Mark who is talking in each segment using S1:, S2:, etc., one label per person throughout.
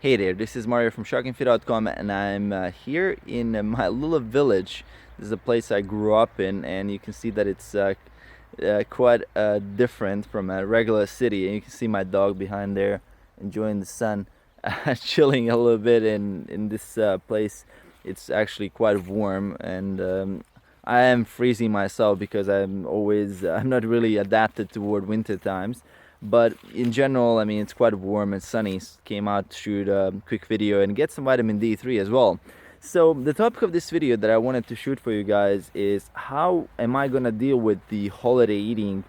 S1: Hey there, this is Mario from shockingfit.com, and I'm here in my little village. This is a place I grew up in, and you can see that it's quite different from a regular city. And you can see my dog behind there enjoying the sun, chilling a little bit in this place. It's actually quite warm, and I am freezing myself because I'm not really adapted toward winter times. But in general, I mean, it's quite warm and sunny. Came out to shoot a quick video and get some vitamin D3 as well. So the topic of this video that I wanted to shoot for you guys is how am I gonna deal with the holiday eating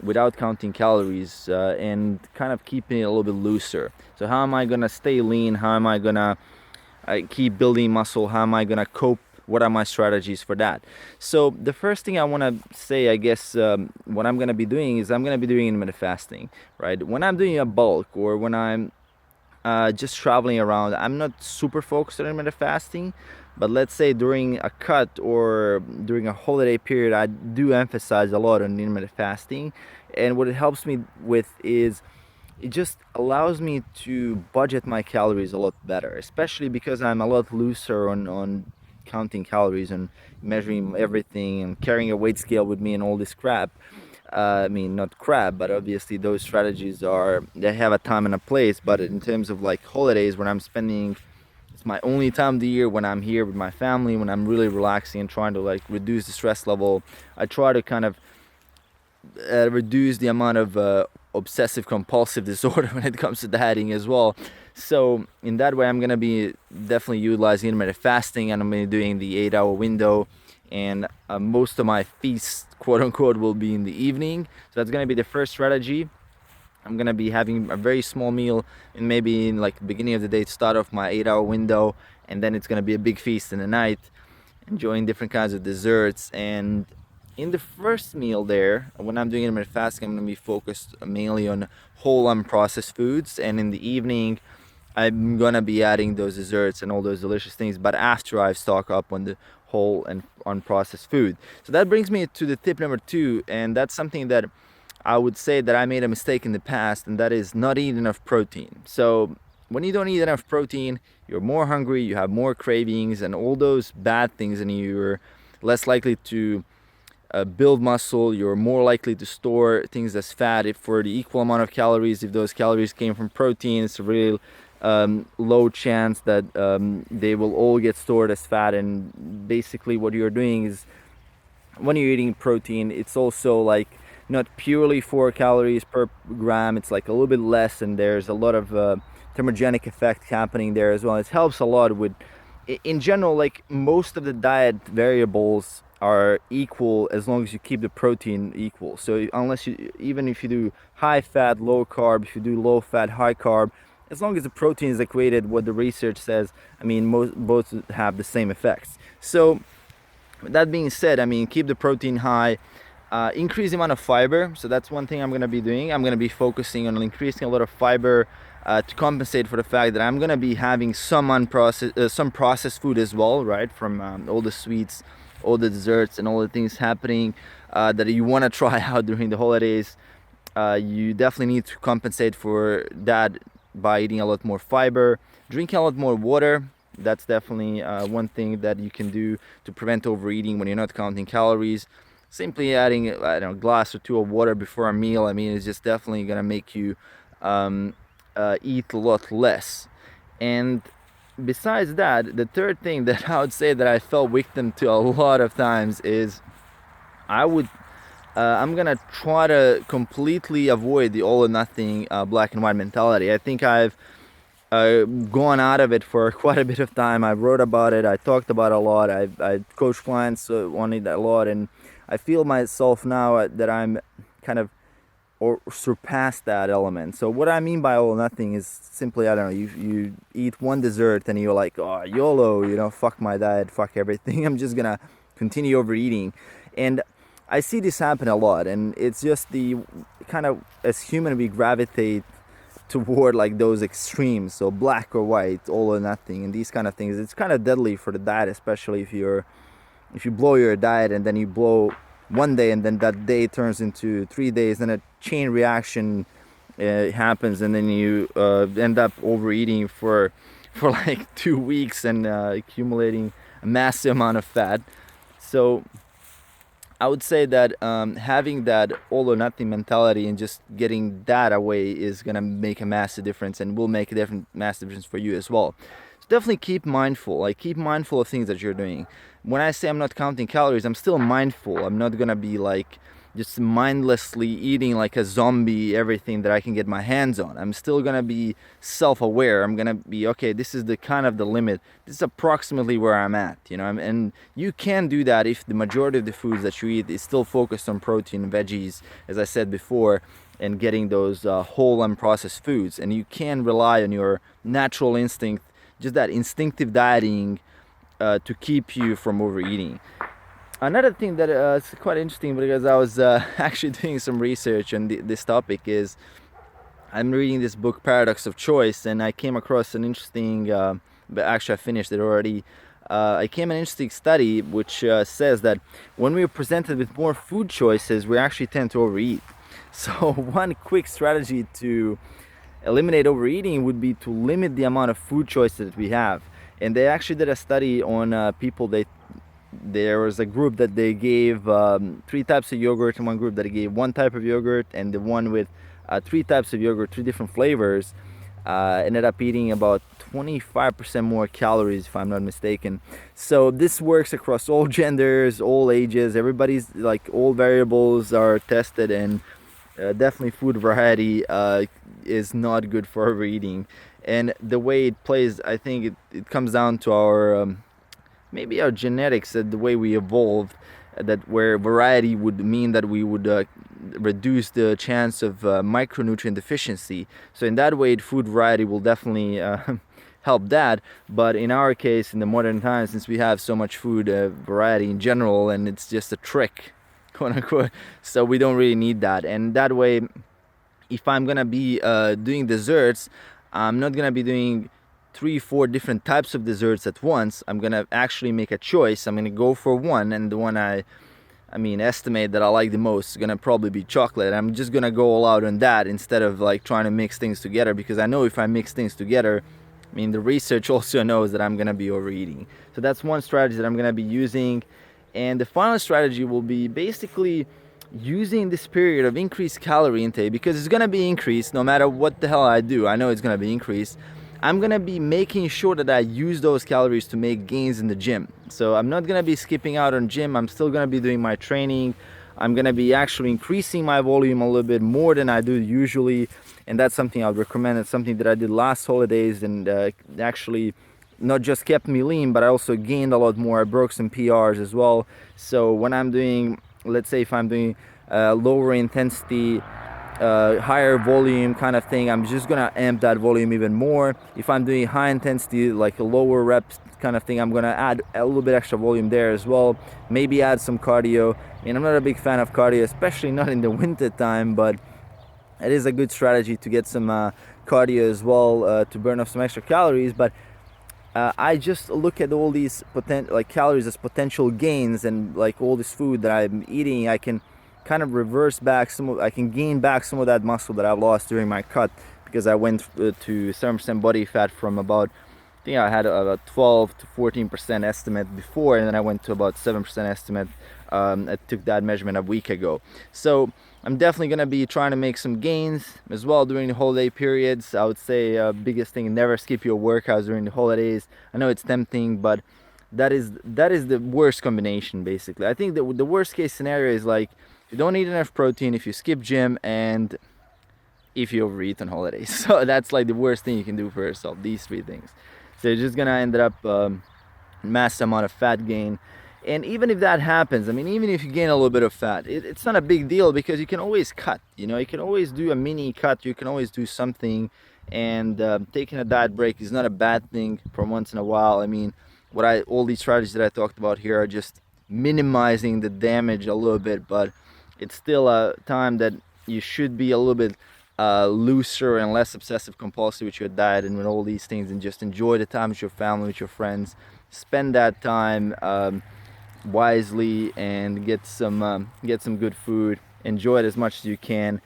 S1: without counting calories and kind of keeping it a little bit looser. So how am I gonna stay lean? How am I gonna keep building muscle? How am I gonna cope? What are my strategies for that? So the first thing I want to say, I guess, what I'm gonna be doing is I'm gonna be doing intermittent fasting, right? When I'm doing a bulk or when I'm just traveling around, I'm not super focused on intermittent fasting. But let's say during a cut or during a holiday period, I do emphasize a lot on intermittent fasting. And what it helps me with is it just allows me to budget my calories a lot better, especially because I'm a lot looser on counting calories and measuring everything and carrying a weight scale with me and all this crap. I mean, not crap, but obviously those strategies they have a time and a place. But in terms of like holidays, when I'm spending, it's my only time of the year when I'm here with my family, when I'm really relaxing and trying to like reduce the stress level, I try to kind of reduce the amount of obsessive compulsive disorder when it comes to dieting as well. So in that way, I'm gonna be definitely utilizing intermittent fasting, and I'm gonna be doing the 8-hour window, and most of my feasts, quote unquote, will be in the evening. So that's gonna be the first strategy. I'm gonna be having a very small meal and maybe in like the beginning of the day to start off my 8-hour window, and then it's gonna be a big feast in the night, enjoying different kinds of desserts. And in the first meal there, when I'm doing intermittent fasting, I'm gonna be focused mainly on whole unprocessed foods, and in the evening I'm gonna be adding those desserts and all those delicious things, but after I've stocked up on the whole and unprocessed food. So that brings me to the tip number 2, and that's something that I would say that I made a mistake in the past, and that is not eating enough protein. So when you don't eat enough protein, you're more hungry, you have more cravings, and all those bad things, and you're less likely to build muscle. You're more likely to store things as fat if for the equal amount of calories. If those calories came from protein, it's a real low chance that they will all get stored as fat. And basically what you're doing is when you're eating protein, it's also like not purely 4 calories per gram, it's like a little bit less, and there's a lot of thermogenic effect happening there as well. It helps a lot with, in general, like most of the diet variables are equal as long as you keep the protein equal. So unless you, even if you do high fat, low carb, if you do low fat, high carb, as long as the protein is equated, what the research says, I mean, both have the same effects. So that being said, I mean, keep the protein high, increase the amount of fiber. So that's one thing I'm going to be doing. I'm going to be focusing on increasing a lot of fiber to compensate for the fact that I'm going to be having some unprocessed, some processed food as well, right? From all the sweets, all the desserts, and all the things happening that you want to try out during the holidays. You definitely need to compensate for that by eating a lot more fiber, drinking a lot more water. That's definitely one thing that you can do to prevent overeating when you're not counting calories. Simply adding, I don't know, a glass or 2 of water before a meal, I mean, it's just definitely gonna make you eat a lot less. And besides that, the third thing that I would say that I fell victim to a lot of times is I'm gonna try to completely avoid the all or nothing black and white mentality. I think I've gone out of it for quite a bit of time. I wrote about it, I talked about it a lot, I coached clients on it a lot, and I feel myself now that I'm kind of or surpassed that element. So what I mean by all or nothing is simply, I don't know, you eat one dessert and you're like, oh, YOLO, you know, fuck my diet, fuck everything, I'm just gonna continue overeating. And I see this happen a lot, and it's just the kind of, as human, we gravitate toward like those extremes, so black or white, all or nothing, and these kind of things. It's kind of deadly for the diet, especially if you blow your diet and then you blow one day and then that day turns into 3 days, and a chain reaction happens, and then you end up overeating for like 2 weeks and accumulating a massive amount of fat. So I would say that having that all or nothing mentality and just getting that away is gonna make a massive difference, and will make a massive difference for you as well. So definitely keep mindful. Like, keep mindful of things that you're doing. When I say I'm not counting calories, I'm still mindful. I'm not gonna be like just mindlessly eating like a zombie everything that I can get my hands on. I'm still gonna be self-aware. I'm gonna be, okay, this is the kind of the limit. This is approximately where I'm at, you know. And you can do that if the majority of the foods that you eat is still focused on protein, veggies, as I said before, and getting those whole unprocessed foods. And you can rely on your natural instinct, just that instinctive dieting, to keep you from overeating. Another thing that is quite interesting, because I was actually doing some research on this topic, is I'm reading this book, Paradox of Choice, and I came across an interesting, but actually I finished it already. I came an interesting study which says that when we are presented with more food choices, we actually tend to overeat. So one quick strategy to eliminate overeating would be to limit the amount of food choices that we have. And they actually did a study on people. There was a group that they gave 3 types of yogurt, and one group that gave 1 type of yogurt, and the one with 3 types of yogurt, 3 different flavors, ended up eating about 25% more calories, if I'm not mistaken. So this works across all genders, all ages. Everybody's, like, all variables are tested, and definitely food variety is not good for overeating. And the way it plays, I think it comes down to our maybe our genetics, the way we evolved, that where variety would mean that we would reduce the chance of micronutrient deficiency. So in that way, food variety will definitely help that. But in our case, in the modern times, since we have so much food variety in general, and it's just a trick, quote unquote, so we don't really need that. And that way, if I'm gonna be doing desserts, I'm not gonna be doing 3-4 different types of desserts at once. I'm gonna actually make a choice. I'm gonna go for one, and the one I estimate that I like the most is gonna probably be chocolate. I'm just gonna go all out on that instead of like trying to mix things together, because I know if I mix things together, the research also knows that I'm gonna be overeating. So that's one strategy that I'm gonna be using. And the final strategy will be basically using this period of increased calorie intake, because it's gonna be increased no matter what the hell I do. I know it's gonna be increased. I'm gonna be making sure that I use those calories to make gains in the gym. So I'm not gonna be skipping out on gym. I'm still gonna be doing my training. I'm gonna be actually increasing my volume a little bit more than I do usually, and that's something I would recommend. It's something that I did last holidays, and actually not just kept me lean, but I also gained a lot more. I broke some PRs as well. So when I'm doing, let's say if I'm doing lower intensity, higher volume kind of thing, I'm just gonna amp that volume even more. If I'm doing high intensity, like a lower reps kind of thing, I'm gonna add a little bit extra volume there as well. Maybe add some cardio. I'm not a big fan of cardio, especially not in the winter time, but it is a good strategy to get some cardio as well, to burn off some extra calories. But I just look at all these calories as potential gains, and like all this food that I'm eating, I can kind of reverse back I can gain back some of that muscle that I've lost during my cut, because I went to 7% body fat from about, I think I had about 12 to 14% estimate before, and then I went to about 7% estimate. I took that measurement a week ago. So I'm definitely going to be trying to make some gains as well during the holiday periods. I would say biggest thing, never skip your workouts during the holidays. I know it's tempting, but that is the worst combination, basically. I think the worst case scenario is like, you don't eat enough protein, if you skip gym, and if you overeat on holidays. So that's like the worst thing you can do for yourself, these 3 things. So you're just gonna end up massive amount of fat gain. And even if that happens, even if you gain a little bit of fat, it's not a big deal, because you can always cut. You can always do a mini cut. You can always do something, and taking a diet break is not a bad thing for once in a while. All these strategies that I talked about here are just minimizing the damage a little bit, but it's still a time that you should be a little bit looser and less obsessive compulsive with your diet and with all these things, and just enjoy the time with your family, with your friends. Spend that time wisely, and get some good food. Enjoy it as much as you can,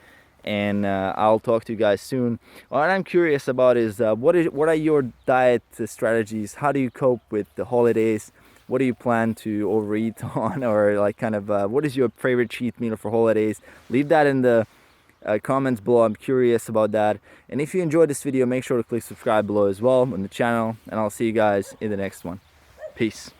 S1: and I'll talk to you guys soon. What I'm curious about is what are your diet strategies? How do you cope with the holidays? What do you plan to overeat on, or like kind of what is your favorite cheat meal for holidays? Leave that in the comments below. I'm curious about that. And if you enjoyed this video, make sure to click subscribe below as well on the channel, and I'll see you guys in the next one. Peace.